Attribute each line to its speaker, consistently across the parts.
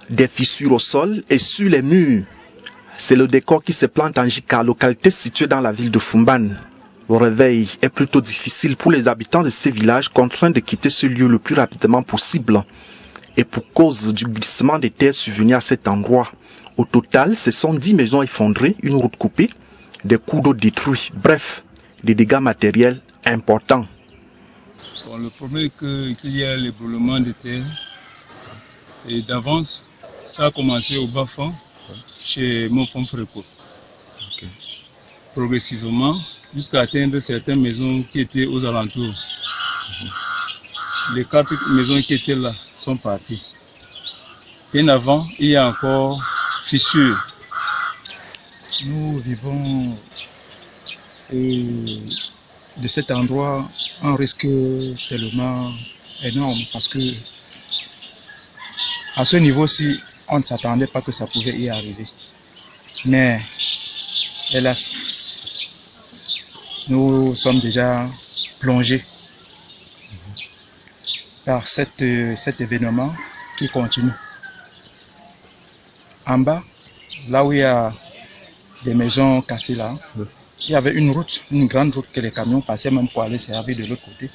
Speaker 1: Des fissures au sol et sur les murs. C'est le décor qui se plante en Jika, localité située dans la ville de Fumban. Le réveil est plutôt difficile pour les habitants de ces villages contraints de quitter ce lieu le plus rapidement possible. Et pour cause du glissement des terres survenu à cet endroit. Au total, ce sont 10 maisons effondrées, une route coupée, des cours d'eau détruits, bref, des dégâts matériels importants.
Speaker 2: Bon, le problème est qu'il y a l'éboulement de terre. Et d'avance, ça a commencé au bas-fond, chez mon fond Fréco. Progressivement, jusqu'à atteindre certaines maisons qui étaient aux alentours. Les 4 maisons qui étaient là sont parties. Bien avant, il y a encore fissures.
Speaker 3: Nous vivons de cet endroit un risque tellement énorme parce que à ce niveau-ci, on ne s'attendait pas que ça pouvait y arriver. Mais hélas, nous sommes déjà plongés par cet événement qui continue. En bas, là où il y a des maisons cassées là, il y avait une route, une grande route que les camions passaient même pour aller servir de l'autre côté.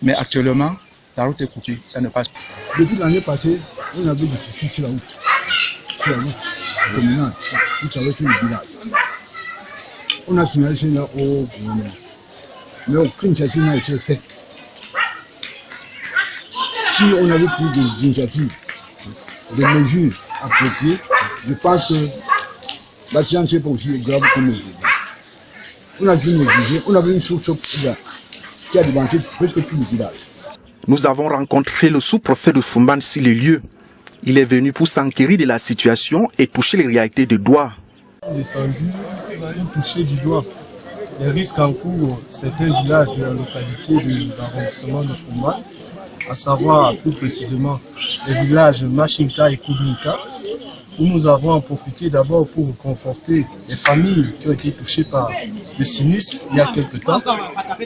Speaker 3: Mais actuellement, la route est coupée, ça ne passe pas.
Speaker 4: Depuis l'année passée, on avait des soucis sur la route. Sur la route communale, vous savez, sur le village. On a signalé cela au gouvernement. Mais aucune initiative n'a été faite. Si on avait pris des initiatives, des mesures appropriées, je pense que l'accident ne serait pas aussi grave comme aujourd'hui. On a dû négliger, on avait une source qui a dévanté presque tout le village.
Speaker 1: Nous avons rencontré le sous-préfet de Fumban sur les lieux. Il est venu pour s'enquérir de la situation et toucher les réalités de doigt.
Speaker 5: Descendu pour toucher du doigt les risques en cours certains villages de la localité de l'arrondissement de Fumban, à savoir plus précisément les villages Machinka et Kudinka, où nous avons en profité d'abord pour conforter les familles qui ont été touchées par le sinistre il y a quelque temps.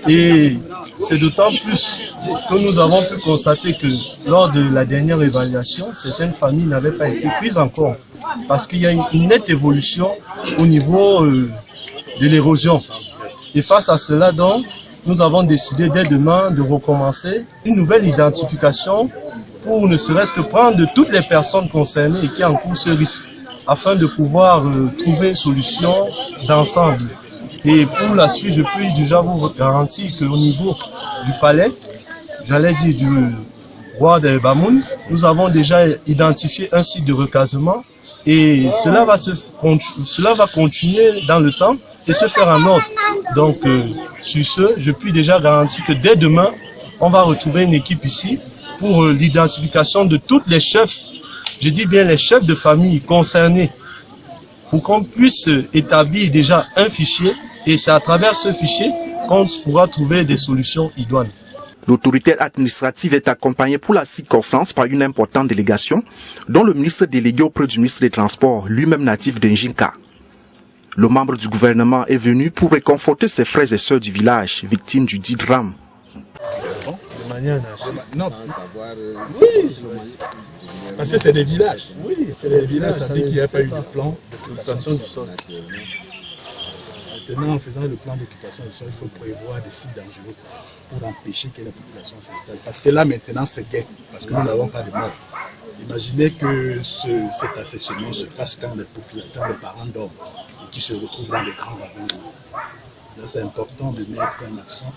Speaker 5: Et c'est d'autant plus que nous avons pu constater que lors de la dernière évaluation, certaines familles n'avaient pas été prises en compte parce qu'il y a une nette évolution au niveau de l'érosion. Et face à cela, donc, nous avons décidé dès demain de recommencer une nouvelle identification pour ne serait-ce que prendre toutes les personnes concernées et qui encourent ce risque, afin de pouvoir trouver une solution d'ensemble. Et pour la suite, je peux déjà vous garantir qu'au niveau du palais, j'allais dire du roi de Bamoun, nous avons déjà identifié un site de recasement et cela va continuer dans le temps et se faire en ordre. Donc, sur ce, je puis déjà garantir que dès demain, on va retrouver une équipe ici pour l'identification de tous les chefs, je dis bien les chefs de famille concernés, pour qu'on puisse établir déjà un fichier, et c'est à travers ce fichier qu'on pourra trouver des solutions idoines.
Speaker 1: L'autorité administrative est accompagnée pour la circonstance par une importante délégation, dont le ministre délégué auprès du ministre des Transports, lui-même natif d'Njinka. Le membre du gouvernement est venu pour réconforter ses frères et sœurs du village, victimes du dit drame.
Speaker 5: Non. Oui, parce que c'est des villages. Oui, c'est des villages, ça dit qu'il n'y a pas eu de plan d'occupation du sol. Maintenant, en faisant le plan d'occupation du sol, il faut prévoir des sites dangereux pour empêcher que la population s'installe. Parce que là, maintenant, c'est gai, parce que nous n'avons pas de morts. Imaginez que cet affaissement se passe quand les parents dorment et qui se retrouvent dans les grands wagons. Là, c'est important de mettre un accent,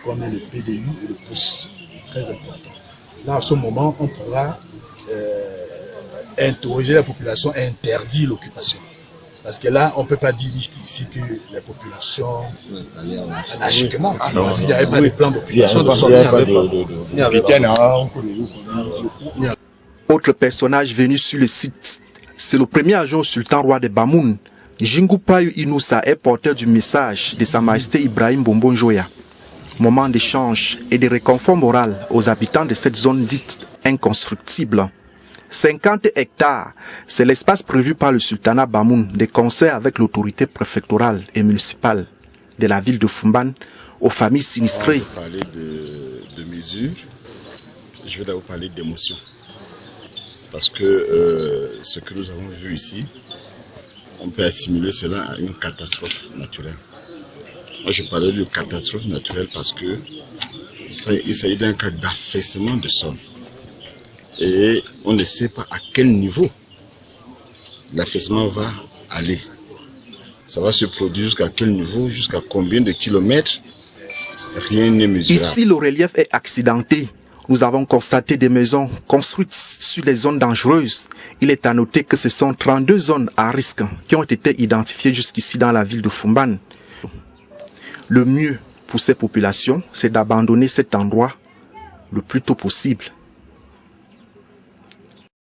Speaker 5: comme le PDU et le POS. Très important. Là, à ce moment, on pourra interroger la population et interdire l'occupation. Parce que là, on ne peut pas dire ici que la population anarchiquement, parce qu'il n'y avait pas de plan d'occupation de sol.
Speaker 1: Autre personnage venu sur le site, c'est le premier agent au sultan roi de Bamoun. Jingupayu Inoussa est porteur du message de Sa Majesté Ibrahim Bombonjoya. Moment d'échange et de réconfort moral aux habitants de cette zone dite inconstructible. 50 hectares, c'est l'espace prévu par le sultanat Bamoun de concert avec l'autorité préfectorale et municipale de la ville de Fumban aux familles sinistrées.
Speaker 6: Avant de parler de mesures, je vais d'abord parler d'émotions. parce que ce que nous avons vu ici, on peut assimiler cela à une catastrophe naturelle. Moi, je parlais de catastrophe naturelle parce que il s'agit d'un cas d'affaissement de sol. Et on ne sait pas à quel niveau l'affaissement va aller. Ça va se produire jusqu'à quel niveau, jusqu'à combien de kilomètres, rien n'est mesurable.
Speaker 1: Ici, le relief est accidenté. Nous avons constaté des maisons construites sur des zones dangereuses. Il est à noter que ce sont 32 zones à risque qui ont été identifiées jusqu'ici dans la ville de Foumban. Le mieux pour ces populations, c'est d'abandonner cet endroit le plus tôt possible.